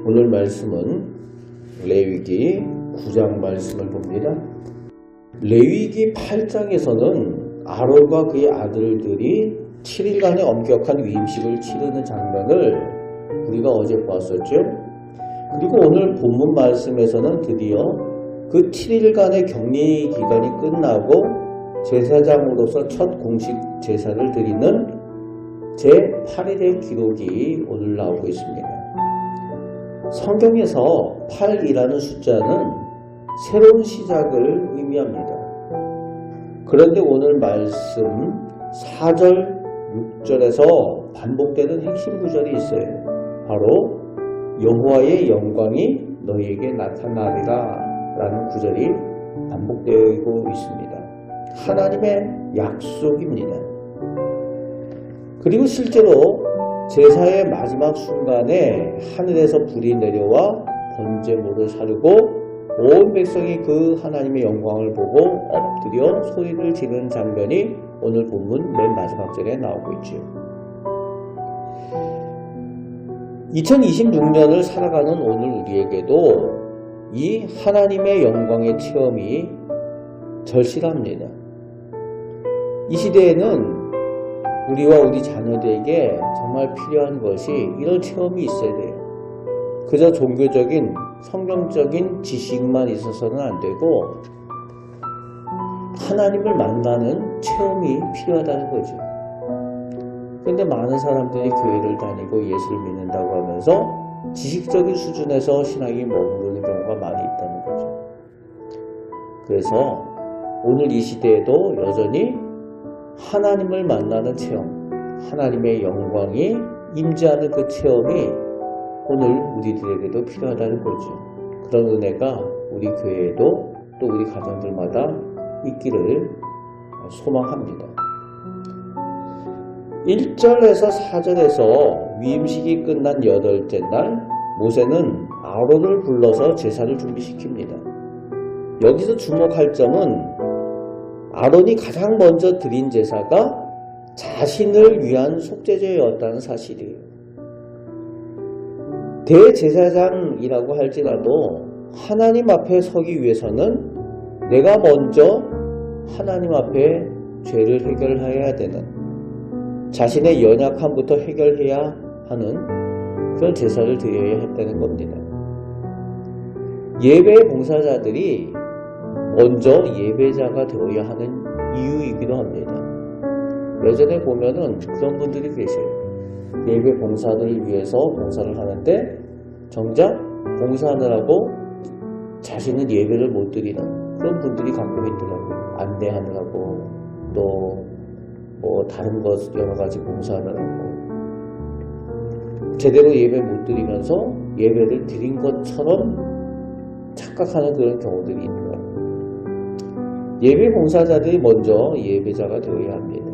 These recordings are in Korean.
오늘 말씀은 레위기 9장 말씀을 봅니다. 레위기 8장에서는 아론과 그의 아들들이 7일간의 엄격한 위임식을 치르는 장면을 우리가 어제 보았었죠. 그리고 오늘 본문 말씀에서는 드디어 그 7일간의 격리 기간이 끝나고 제사장으로서 첫 공식 제사를 드리는 제8일의 기록이 오늘 나오고 있습니다. 성경에서 8이라는 숫자는 새로운 시작을 의미합니다. 그런데 오늘 말씀 4절, 6절에서 반복되는 핵심 구절이 있어요. 바로 여호와의 영광이 너희에게 나타나리라 라는 구절이 반복되고 있습니다. 하나님의 약속입니다. 그리고 실제로 제사의 마지막 순간에 하늘에서 불이 내려와 번제물을 사르고 온 백성이 그 하나님의 영광을 보고 엎드려 소리를 지르는 장면이 오늘 본문 맨 마지막 절에 나오고 있죠. 2026년을 살아가는 오늘 우리에게도 이 하나님의 영광의 체험이 절실합니다. 이 시대에는 우리와 우리 자녀들에게 정말 필요한 것이 이런 체험이 있어야 돼요. 그저 종교적인 성경적인 지식만 있어서는 안 되고 하나님을 만나는 체험이 필요하다는 거죠. 그런데 많은 사람들이 교회를 다니고 예수를 믿는다고 하면서 지식적인 수준에서 신앙이 머무르는 경우가 많이 있다는 거죠. 그래서 오늘 이 시대에도 여전히 하나님을 만나는 체험, 하나님의 영광이 임재하는 그 체험이 오늘 우리들에게도 필요하다는 거죠. 그런 은혜가 우리 교회에도 또 우리 가정들마다 있기를 소망합니다. 1절에서 4절에서 위임식이 끝난 8째 날 모세는 아론을 불러서 제사를 준비시킵니다. 여기서 주목할 점은 아론이 가장 먼저 드린 제사가 자신을 위한 속죄제였다는 사실이에요. 대제사장이라고 할지라도 하나님 앞에 서기 위해서는 내가 먼저 하나님 앞에 죄를 해결해야 되는, 자신의 연약함부터 해결해야 하는 그런 제사를 드려야 했다는 겁니다. 예배 봉사자들이 먼저 예배자가 되어야 하는 이유이기도 합니다. 예전에 보면은 그런 분들이 계세요. 예배 봉사를 위해서 봉사를 하는데 정작 봉사하느라고 자신은 예배를 못 드리는 그런 분들이 가끔 있더라고요. 안내하느라고 또 뭐 다른 것 여러 가지 봉사하느라고 제대로 예배 못 드리면서 예배를 드린 것처럼 착각하는 그런 경우들이 있더라고요. 예배 봉사자들이 먼저 예배자가 되어야 합니다.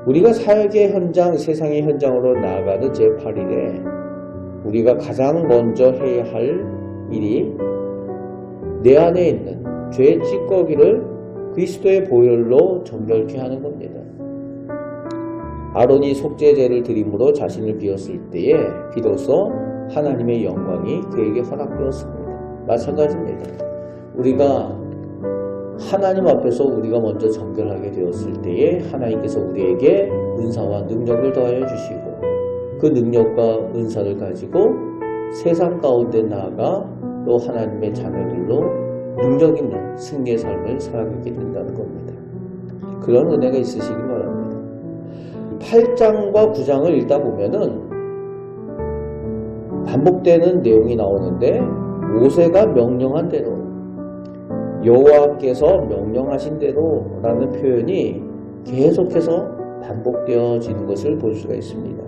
우리가 사역의 현장, 세상의 현장으로 나아가는 제8일에 우리가 가장 먼저 해야 할 일이 내 안에 있는 죄의 찌꺼기를 그리스도의 보혈로 정결케 하는 겁니다. 아론이 속죄제를 드림으로 자신을 비웠을 때에 비로소 하나님의 영광이 그에게 허락되었습니다. 마찬가지입니다. 우리가 하나님 앞에서 우리가 먼저 정결하게 되었을 때에 하나님께서 우리에게 은사와 능력을 더하여 주시고 그 능력과 은사를 가지고 세상 가운데 나아가 또 하나님의 자녀들로 능력 있는 승리의 삶을 살아가게 된다는 겁니다. 그런 은혜가 있으시기 바랍니다. 8장과 9장을 읽다 보면은 반복되는 내용이 나오는데 모세가 명령한 대로 여호와께서 명령하신 대로 라는 표현이 계속해서 반복되어지는 것을 볼 수가 있습니다.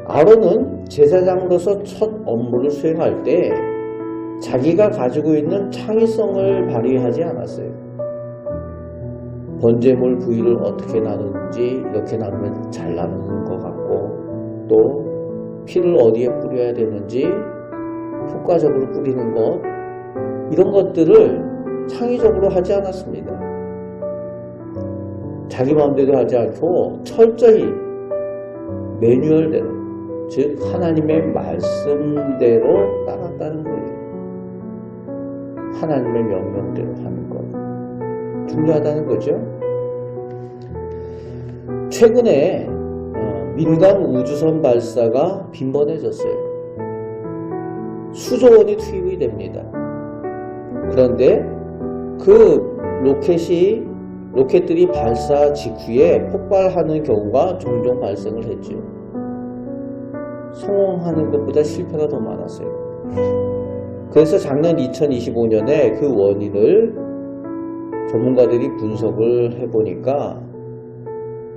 아론은 제사장으로서 첫 업무를 수행할 때 자기가 가지고 있는 창의성을 발휘하지 않았어요. 번제물 부위를 어떻게 나누는지 이렇게 나누면 잘 나누는 것 같고 또 피를 어디에 뿌려야 되는지 효과적으로 뿌리는 것 이런 것들을 창의적으로 하지 않았습니다. 자기 마음대로 하지 않고 철저히 매뉴얼대로, 즉 하나님의 말씀대로 따랐다는 거예요. 하나님의 명령대로 하는 것 중요하다는 거죠. 최근에 민간 우주선 발사가 빈번해졌어요. 수조 원이 투입이 됩니다. 그런데 그 로켓들이 발사 직후에 폭발하는 경우가 종종 발생을 했죠. 성공하는 것보다 실패가 더 많았어요. 그래서 작년 2025년에 그 원인을 전문가들이 분석을 해보니까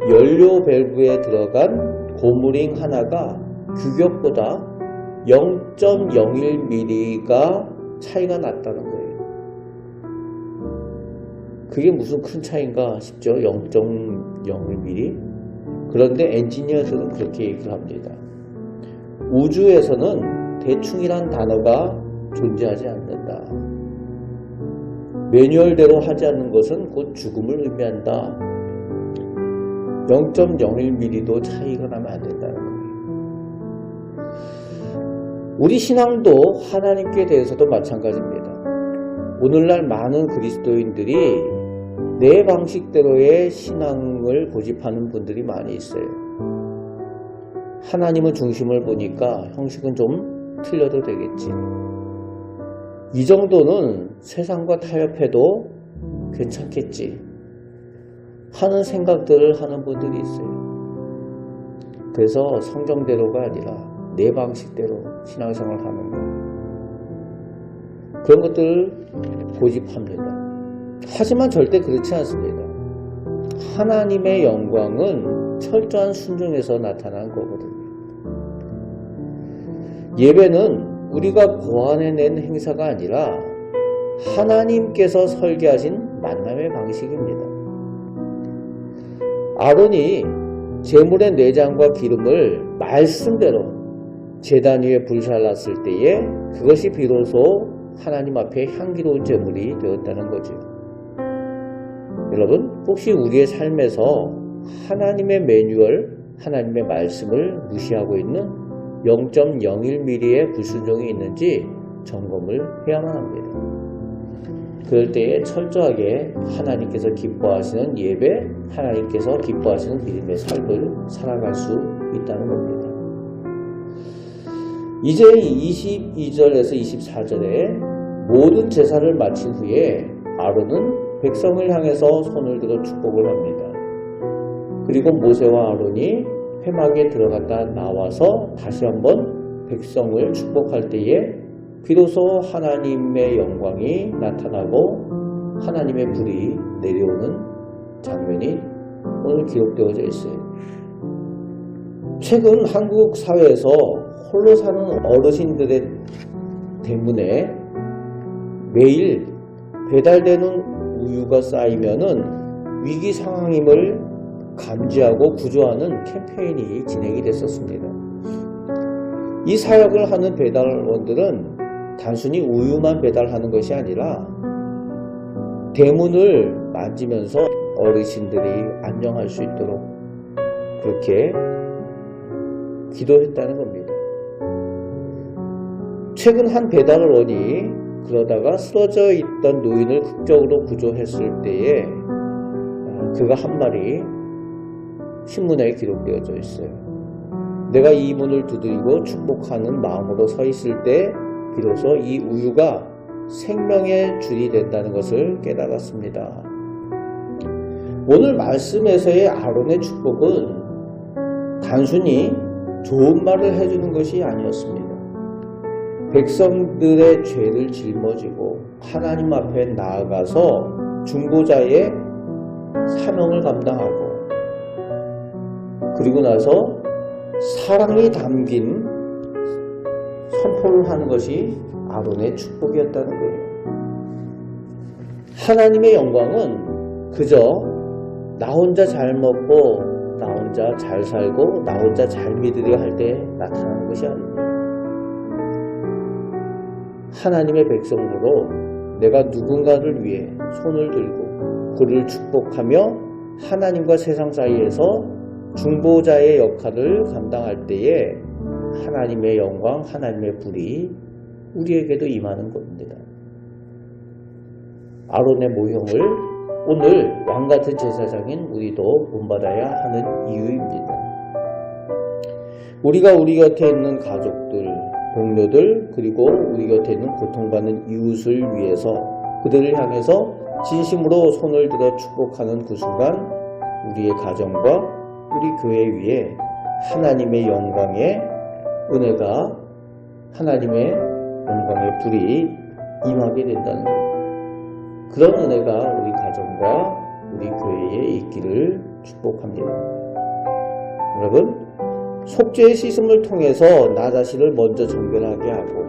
연료 밸브에 들어간 고무링 하나가 규격보다 0.01mm가 차이가 났다는 거예요. 그게 무슨 큰 차이인가 싶죠? 0.01mm. 그런데 엔지니어들은 그렇게 얘기를 합니다. 우주에서는 대충이란 단어가 존재하지 않는다. 매뉴얼대로 하지 않는 것은 곧 죽음을 의미한다. 0.01mm도 차이가 나면 안 된다는 거예요. 우리 신앙도 하나님께 대해서도 마찬가지입니다. 오늘날 많은 그리스도인들이 내 방식대로의 신앙을 고집하는 분들이 많이 있어요. 하나님은 중심을 보니까 형식은 좀 틀려도 되겠지. 이 정도는 세상과 타협해도 괜찮겠지 하는 생각들을 하는 분들이 있어요. 그래서 성경대로가 아니라 내 방식대로 신앙생활을 하는 것, 그런 것들을 고집합니다. 하지만 절대 그렇지 않습니다. 하나님의 영광은 철저한 순종에서 나타난 거거든요. 예배는 우리가 고안해낸 행사가 아니라 하나님께서 설계하신 만남의 방식입니다. 아론이 제물의 내장과 기름을 말씀대로 제단 위에 불살랐을 때에 그것이 비로소 하나님 앞에 향기로운 제물이 되었다는 거죠. 여러분, 혹시 우리의 삶에서 하나님의 매뉴얼, 하나님의 말씀을 무시하고 있는 0.01mm의 불순종이 있는지 점검을 해야만 합니다. 그럴 때에 철저하게 하나님께서 기뻐하시는 예배, 하나님께서 기뻐하시는 믿음의 삶을 살아갈 수 있다는 겁니다. 이제 22절에서 24절에 모든 제사를 마친 후에 아론은 백성을 향해서 손을 들어 축복을 합니다. 그리고 모세와 아론이 회막에 들어갔다 나와서 다시 한번 백성을 축복할 때에 비로소 하나님의 영광이 나타나고 하나님의 불이 내려오는 장면이 오늘 기록되어져 있어요. 최근 한국 사회에서 홀로 사는 어르신들의 때문에 매일 배달되는 우유가 쌓이면은 위기 상황임을 감지하고 구조하는 캠페인이 진행이 됐었습니다. 이 사역을 하는 배달원들은 단순히 우유만 배달하는 것이 아니라 대문을 만지면서 어르신들이 안녕할 수 있도록 그렇게 기도했다는 겁니다. 최근 한 배달원이 그러다가 쓰러져 있던 노인을 극적으로 구조했을 때에 그가 한 말이 신문에 기록되어져 있어요. 내가 이 문을 두드리고 축복하는 마음으로 서 있을 때 비로소 이 우유가 생명의 줄이 된다는 것을 깨달았습니다. 오늘 말씀에서의 아론의 축복은 단순히 좋은 말을 해주는 것이 아니었습니다. 백성들의 죄를 짊어지고 하나님 앞에 나아가서 중보자의 사명을 감당하고 그리고 나서 사랑이 담긴 선포를 하는 것이 아론의 축복이었다는 거예요. 하나님의 영광은 그저 나 혼자 잘 먹고 나 혼자 잘 살고 나 혼자 잘 믿으려 할 때 나타나는 것이 아닙니다. 하나님의 백성으로 내가 누군가를 위해 손을 들고 그를 축복하며 하나님과 세상 사이에서 중보자의 역할을 감당할 때에 하나님의 영광, 하나님의 불이 우리에게도 임하는 겁니다. 아론의 모형을 오늘 왕같은 제사장인 우리도 본받아야 하는 이유입니다. 우리가 우리 곁에 있는 가족들, 동료들, 그리고 우리 곁에 있는 고통받는 이웃을 위해서 그들을 향해서 진심으로 손을 들어 축복하는 그 순간 우리의 가정과 우리 교회 위에 하나님의 영광의 은혜가, 하나님의 영광의 불이 임하게 된다는 겁니다. 그런 은혜가 우리 가정과 우리 교회에 있기를 축복합니다. 여러분, 속죄의 씻음을 통해서 나 자신을 먼저 정결하게 하고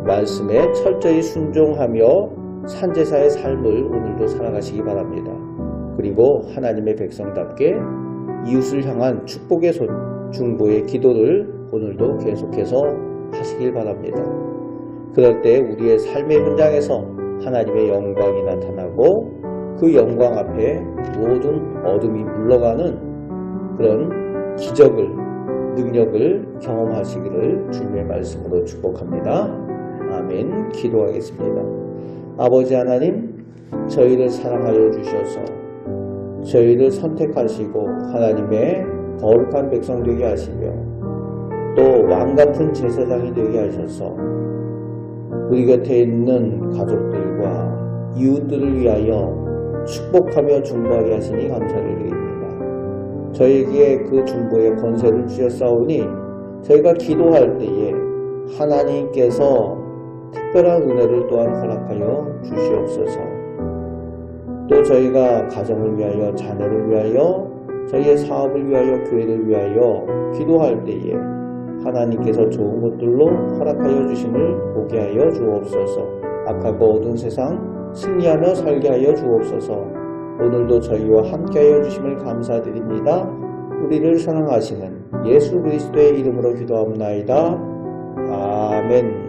말씀에 철저히 순종하며 산제사의 삶을 오늘도 살아가시기 바랍니다. 그리고 하나님의 백성답게 이웃을 향한 축복의 손, 중보의 기도를 오늘도 계속해서 하시길 바랍니다. 그럴 때 우리의 삶의 현장에서 하나님의 영광이 나타나고 그 영광 앞에 모든 어둠이 물러가는 그런 기적을, 능력을 경험하시기를 주님의 말씀으로 축복합니다. 아멘. 기도하겠습니다. 아버지 하나님, 저희를 사랑하여 주셔서 저희를 선택하시고 하나님의 거룩한 백성 되게 하시며 또 왕같은 제사장이 되게 하셔서 우리 곁에 있는 가족들과 이웃들을 위하여 축복하며 중보하게 하시니 감사를 드립니다. 저희에게 그 중보의 권세를 주셨사오니 저희가 기도할 때에 하나님께서 특별한 은혜를 또한 허락하여 주시옵소서. 또 저희가 가정을 위하여, 자녀를 위하여, 저희의 사업을 위하여, 교회를 위하여 기도할 때에 하나님께서 좋은 것들로 허락하여 주심을 보게 하여 주옵소서. 악하고 어두운 세상 승리하며 살게 하여 주옵소서. 오늘도 저희와 함께 하여 주심을 감사드립니다. 우리를 사랑하시는 예수 그리스도의 이름으로 기도합나이다. 아멘.